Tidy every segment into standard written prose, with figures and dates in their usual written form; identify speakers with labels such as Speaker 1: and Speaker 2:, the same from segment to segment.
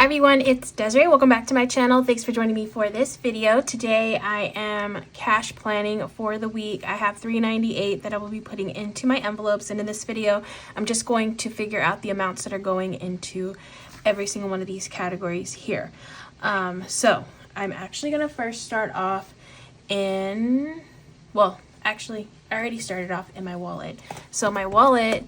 Speaker 1: everyone, it's Desiree. Welcome back to my channel. Thanks for joining me for this video. Today I am cash planning for the week. I have $3.98 that I will be putting into my envelopes, and in this video I'm just going to figure out the amounts that are going into every single one of these categories here. So I'm actually going to first start off in, well, actually I already started off in my wallet. So my wallet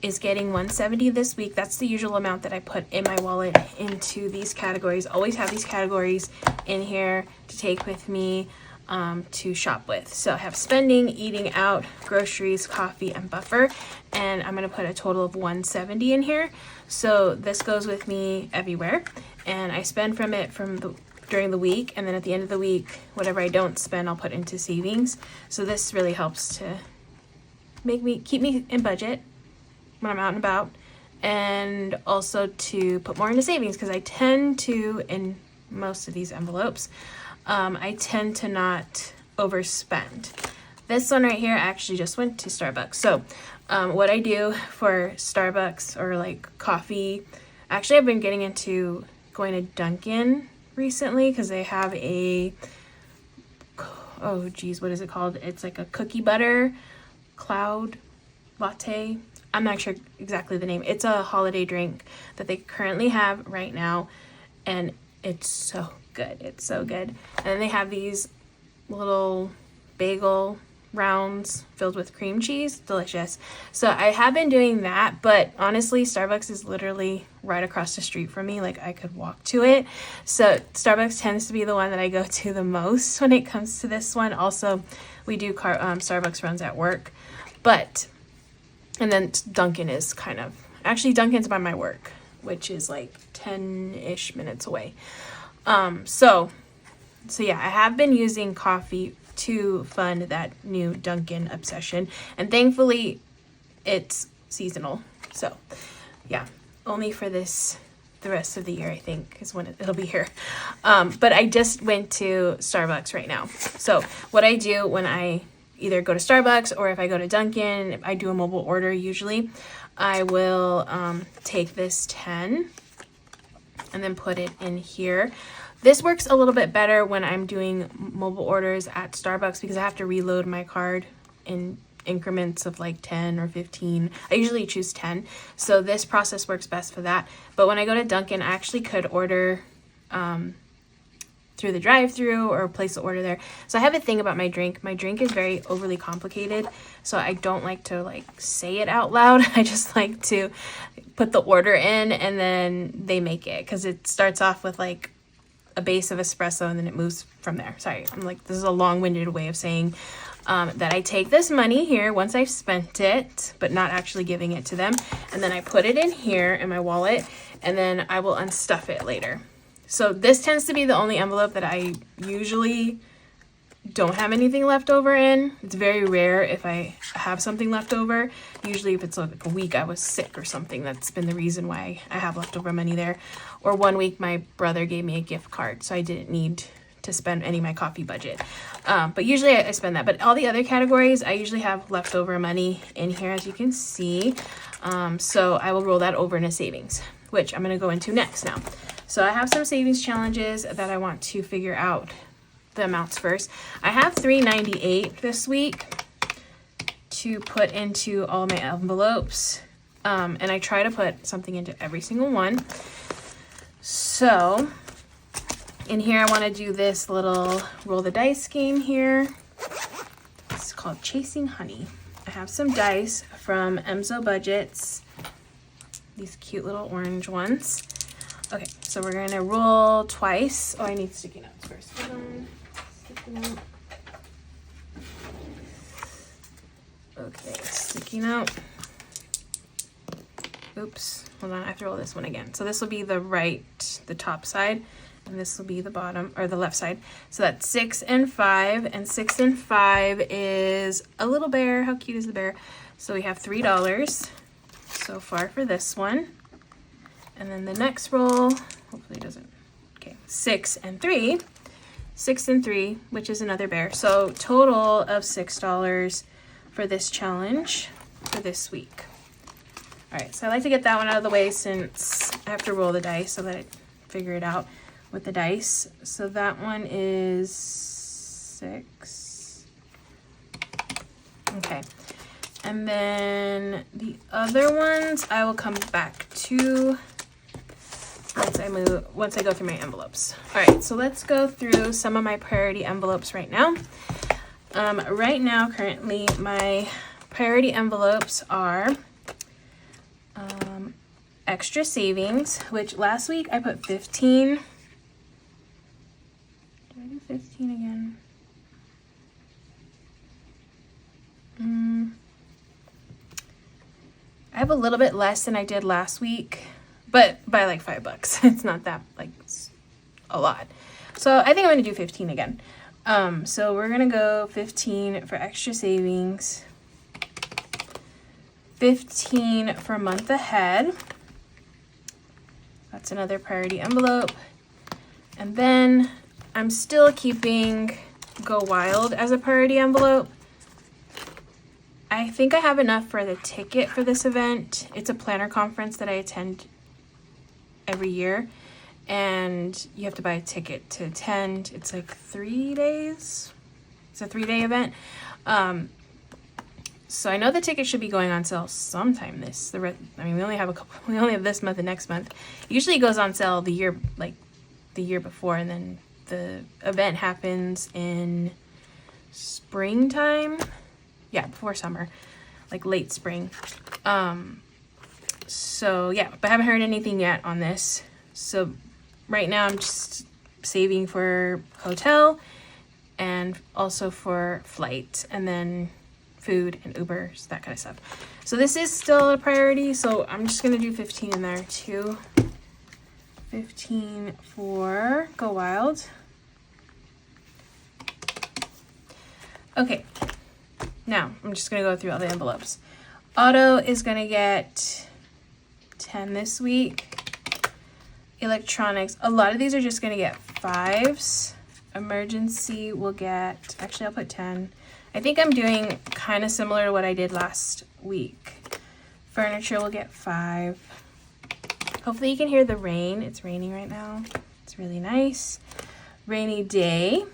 Speaker 1: is getting $170 this week. That's the usual amount that I put in my wallet into these categories. Always have these categories in here to take with me to shop with. So I have spending, eating out, groceries, coffee, and buffer, and I'm gonna put a total of $170 in here. So this goes with me everywhere, and I spend from it during the week, and then at the end of the week, whatever I don't spend, I'll put into savings. So this really helps to keep me in budget when I'm out and about, and also to put more into savings, because I tend to, in most of these envelopes, I tend to not overspend. This one right here, I actually just went to Starbucks. So what I do for Starbucks or like coffee, actually I've been getting into going to Dunkin' recently, because they have a, oh geez, what is it called? It's like a cookie butter cloud latte. I'm not sure exactly the name. It's a holiday drink that they currently have right now, and it's so good. It's so good. And then they have these little bagel rounds filled with cream cheese. Delicious. So I have been doing that, but honestly, Starbucks is literally right across the street from me. Like, I could walk to it. So Starbucks tends to be the one that I go to the most when it comes to this one. Also, we do Starbucks runs at work, and then Dunkin' is actually Dunkin's by my work, which is like 10-ish minutes away. So yeah, I have been using coffee to fund that new Dunkin' obsession, and thankfully it's seasonal. So yeah, only for the rest of the year, I think, is when it'll be here. But I just went to Starbucks right now. So what I do when I either go to Starbucks or if I go to Dunkin', if I do a mobile order usually, I will take this 10 and then put it in here. This works a little bit better when I'm doing mobile orders at Starbucks, because I have to reload my card in increments of like 10 or 15. I usually choose 10. So this process works best for that. But when I go to Dunkin', I actually could order through the drive-through or place the order there. So I have a thing about my drink. My drink is very overly complicated, so I don't like to like say it out loud. I just like to put the order in and then they make it, because it starts off with like a base of espresso and then it moves from there. Sorry, I'm like, this is a long-winded way of saying that I take this money here once I've spent it, but not actually giving it to them, and then I put it in here in my wallet, and then I will unstuff it later. So this tends to be the only envelope that I usually don't have anything left over in. It's very rare if I have something left over. Usually if it's like a week I was sick or something, that's been the reason why I have leftover money there. Or one week my brother gave me a gift card, so I didn't need to spend any of my coffee budget. But usually I spend that. But all the other categories, I usually have leftover money in here, as you can see. So I will roll that over into savings, which I'm going to go into next now. So I have some savings challenges that I want to figure out the amounts first. I have $3.98 this week to put into all my envelopes, and I try to put something into every single one. So in here I want to do this little roll the dice game here. It's called Chasing Honey. I have some dice from Emzo Budgets, these cute little orange ones. Okay, so we're gonna roll twice. Oh, I need sticky notes first. Hold on. Sticky note. Okay, sticky note. Oops, hold on, I have to roll this one again. So this will be the top side, and this will be the bottom, or the left side. So that's 6 and 5, and 6 and 5 is a little bear. How cute is the bear? So we have $3 so far for this one. And then the next roll, hopefully it doesn't, okay, 6 and 3, 6 and 3, which is another bear. So total of $6 for this challenge for this week. All right, so I like to get that one out of the way since I have to roll the dice so that it figure it out with the dice. So that one is 6. Okay. And then the other ones I will come back to once I go through my envelopes. All right, so let's go through some of my priority envelopes right now. Right now, currently, my priority envelopes are extra savings, which last week I put 15. Did I do 15 again? I have a little bit less than I did last week, but by like $5. It's not that like a lot. So I think I'm gonna do 15 again. So we're gonna go 15 for extra savings, 15 for month ahead. That's another priority envelope. And then I'm still keeping Go Wild as a priority envelope. I think I have enough for the ticket for this event. It's a planner conference that I attend every year, and you have to buy a ticket to attend. It's like 3 days. It's a 3-day event. So I know the ticket should be going on sale sometime we only have this month and next month. Usually it goes on sale the year before, and then the event happens in springtime. Yeah, before summer, like late spring. So yeah, but I haven't heard anything yet on this. So right now I'm just saving for hotel and also for flight, and then food and Ubers, that kind of stuff. So this is still a priority, so I'm just gonna do 15 in there too. 15 for Go Wild. Okay. Now, I'm just going to go through all the envelopes. Auto is going to get 10 this week. Electronics, a lot of these are just going to get 5s. Emergency will get, actually I'll put 10. I think I'm doing kind of similar to what I did last week. Furniture will get 5. Hopefully you can hear the rain. It's raining right now. It's really nice. Rainy day,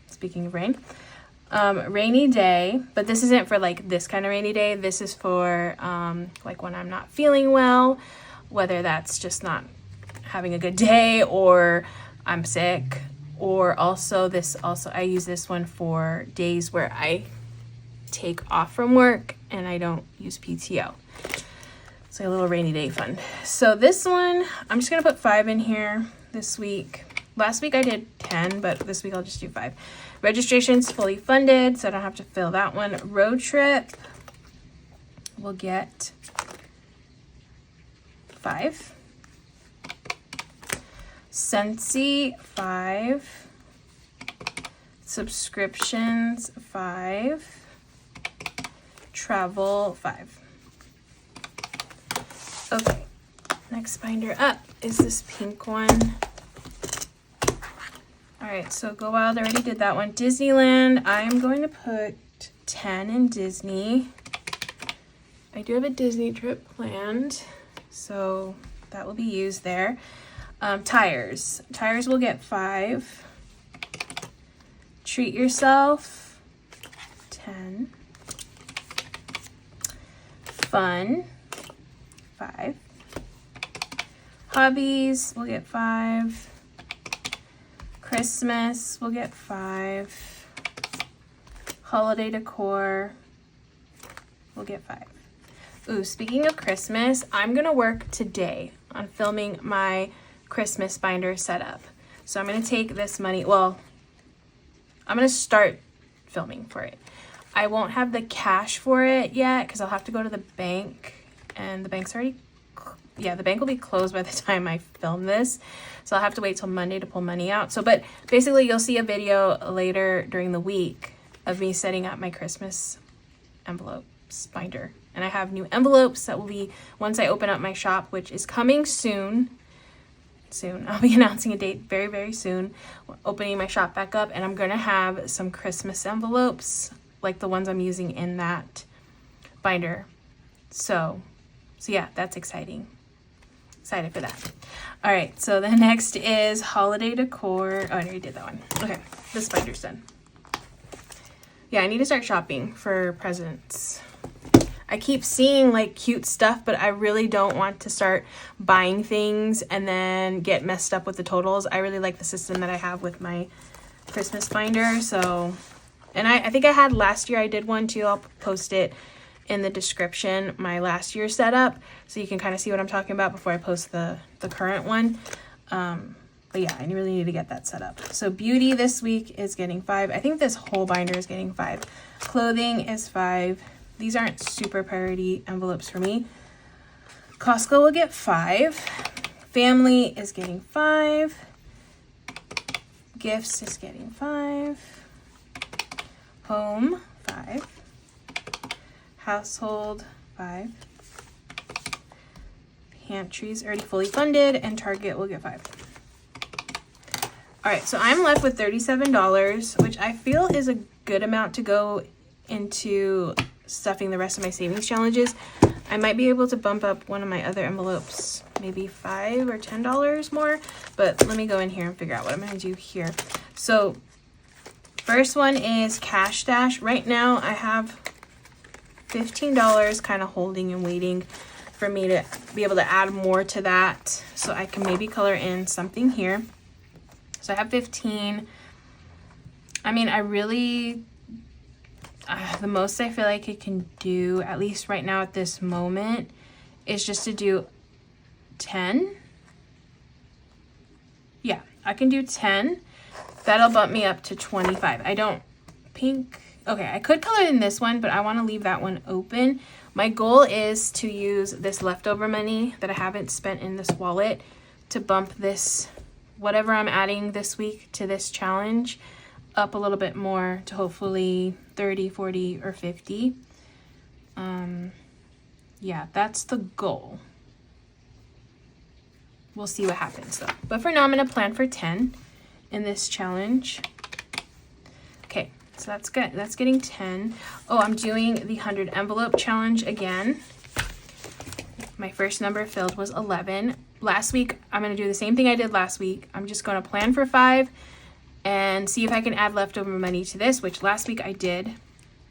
Speaker 1: speaking of rain. Rainy day, but this isn't for like this kind of rainy day. This is for like when I'm not feeling well, whether that's just not having a good day or I'm sick, or also I use this one for days where I take off from work and I don't use PTO. It's like a little rainy day fund. So this one, I'm just gonna put 5 in here this week. Last week I did 10, but this week I'll just do 5. Registration's fully funded, so I don't have to fill that one. Road trip will get 5. Scentsy, 5. Subscriptions, 5. Travel, 5. Okay, next binder up is this pink one. All right, so Go Wild, I already did that one. Disneyland, I'm going to put 10 in Disney. I do have a Disney trip planned, so that will be used there. Tires will get 5. Treat yourself, 10. Fun, 5. Hobbies will get 5. Christmas will get 5. Holiday decor will get 5. Ooh, speaking of Christmas, I'm gonna work today on filming my Christmas binder setup. So I'm gonna take this money, well, I'm gonna start filming for it. I won't have the cash for it yet because I'll have to go to the bank, and the bank's already, the bank will be closed by the time I film this. So I'll have to wait till Monday to pull money out. So, but basically you'll see a video later during the week of me setting up my Christmas envelopes binder. And I have new envelopes that will be once I open up my shop, which is coming soon. I'll be announcing a date very, very soon. We're opening my shop back up, and I'm gonna have some Christmas envelopes like the ones I'm using in that binder. So yeah, that's exciting. Excited for that. All right, so the next is holiday decor. Oh, I already did that one. Okay, this binder's done. Yeah, I need to start shopping for presents. I keep seeing like cute stuff, but I really don't want to start buying things and then get messed up with the totals. I really like the system that I have with my Christmas binder. So, and I think I had last year, I did one too. I'll post it in the description, my last year's setup, so you can kind of see what I'm talking about before I post the current one. But yeah, I really need to get that set up. So beauty this week is getting 5. I think this whole binder is getting 5. Clothing is 5. These aren't super priority envelopes for me. Costco will get 5. Family is getting 5. Gifts is getting 5. Home, 5. Household, 5. Pantries already fully funded, and Target will get 5. All right, so I'm left with $37, which I feel is a good amount to go into stuffing the rest of my savings challenges. I might be able to bump up one of my other envelopes, maybe $5 or $10 more, but let me go in here and figure out what I'm gonna do here. So first one is Cash Stash. Right now I have $15 kind of holding and waiting for me to be able to add more to that, so I can maybe color in something here. So I have 15. I mean, I really, the most I feel like I can do, at least right now at this moment, is just to do 10. Yeah, I can do 10. That'll bump me up to 25. I don't pink. Okay, I could color in this one, but I want to leave that one open. My goal is to use this leftover money that I haven't spent in this wallet to bump this, whatever I'm adding this week to this challenge, up a little bit more to hopefully 30, 40, or 50. Yeah, that's the goal. We'll see what happens though. But for now, I'm going to plan for 10 in this challenge. Okay. So that's good. That's getting 10. Oh, I'm doing the 100 envelope challenge again. My first number filled was 11. Last week, I'm going to do the same thing I did last week. I'm just going to plan for 5 and see if I can add leftover money to this, which last week I did.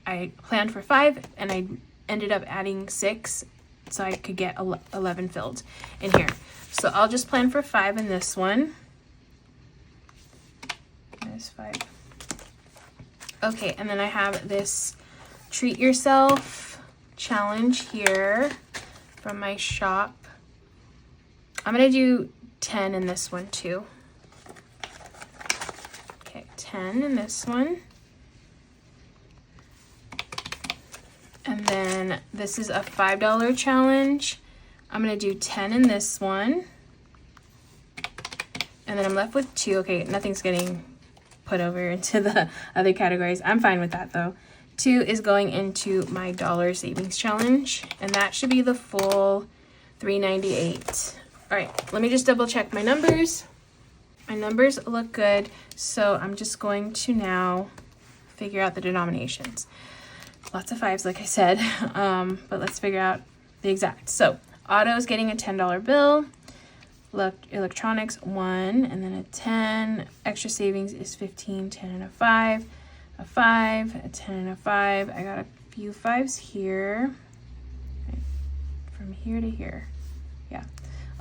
Speaker 1: I planned for 5 and I ended up adding 6 so I could get 11 filled in here. So I'll just plan for 5 in this one. There's 5. Okay, and then I have this Treat Yourself challenge here from my shop. I'm going to do 10 in this one too. Okay, 10 in this one. And then this is a $5 challenge. I'm going to do 10 in this one. And then I'm left with 2. Okay, nothing's getting put over into the other categories. I'm fine with that though. 2 is going into my dollar savings challenge, and that should be the full $3.98. All right, let me just double check my numbers. My numbers look good, so I'm just going to now figure out the denominations. Lots of 5s, like I said, but let's figure out the exact. So auto is getting a $10 bill. Electronics 1, and then a 10. Extra savings is 15, 10, and a 5. A 5, a 10, and a 5. I got a few 5s here. Right. From here to here. Yeah.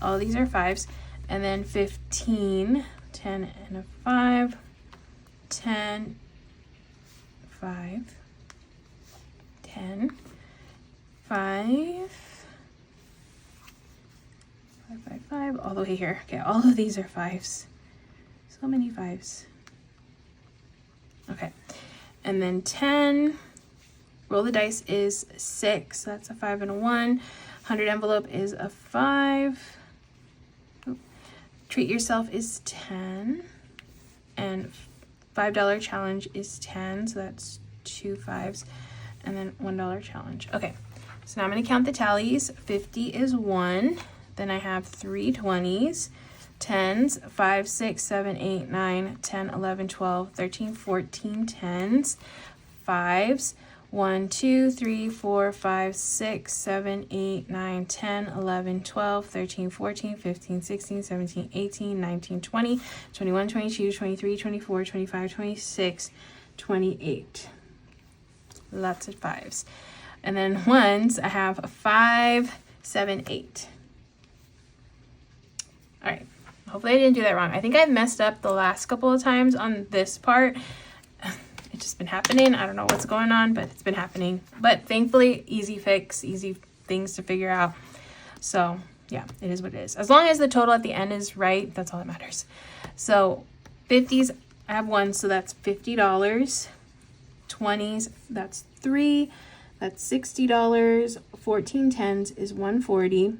Speaker 1: All these are 5s. And then 15, 10, and a 5. 10, 5. 10, 5. 5, 5, 5, all the way here. Okay, all of these are 5s. So many 5s. Okay, and then 10. Roll the dice is 6. That's a 5 and a 1. 100 envelope is a 5. Oop. Treat Yourself is 10. And $5 challenge is 10. So that's 2 5s. And then $1 challenge. Okay, so now I'm going to count the tallies. 50 is 1. Then I have 3 20s, 10s, 5, 6, 7, 8, 9, 10, 11, 12, 13, 14 10s, 5s, 1, 2, 3, 4, 5, 6, 7, 8, 9, 10, 11, 12, 13, 14, 15, 16, 17, 18, 19, 20, 21, 22, 23, 24, 25, 26, 28. Lots of 5s. And then 1s, I have a 5, 7, 8. All right. Hopefully I didn't do that wrong. I think I've messed up the last couple of times on this part. It's just been happening. I don't know what's going on, but it's been happening. But thankfully, easy fix, easy things to figure out. So yeah, it is what it is. As long as the total at the end is right, that's all that matters. So 50s, I have 1, so that's $50. 20s, that's 3, that's $60. 14 10s is $140.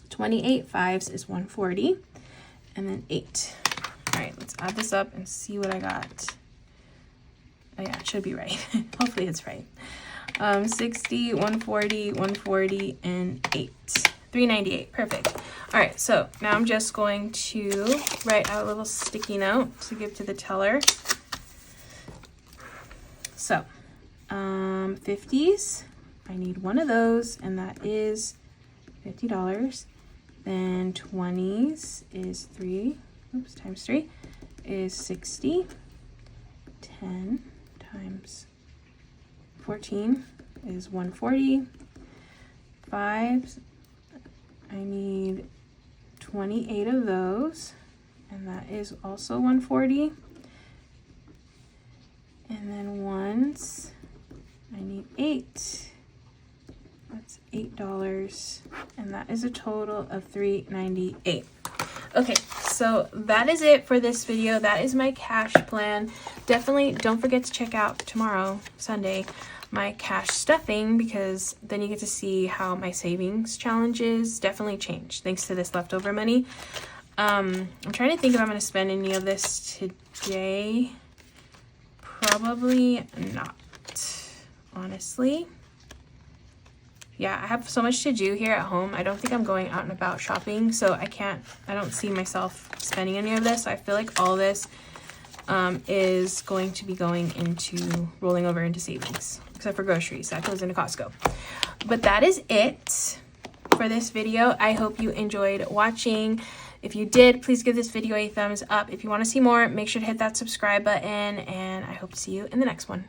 Speaker 1: 28 5s is $140. And then 8. All right, let's add this up and see what I got. Oh yeah, it should be right. Hopefully it's right. 60, 140, 140, and 8. 398. Perfect. All right, so now I'm just going to write out a little sticky note to give to the teller. So, 50s, I need 1 of those, and that is $50. Then 20s is 3, times 3 is 60. 10 times 14 is 140. 5s, I need 28 of those, and that is also 140. And then 1s, I need 8. That's $8, and that is a total of $398. Okay, so that is it for this video. That is my cash plan. Definitely don't forget to check out tomorrow, Sunday, my cash stuffing, because then you get to see how my savings challenges definitely change thanks to this leftover money. I'm trying to think if I'm going to spend any of this today. Probably not, honestly. Yeah, I have so much to do here at home. I don't think I'm going out and about shopping, so I don't see myself spending any of this. So I feel like all this is going to be going into rolling over into savings, except for groceries. That goes into Costco. But that is it for this video. I hope you enjoyed watching. If you did, please give this video a thumbs up. If you want to see more, make sure to hit that subscribe button, and I hope to see you in the next one.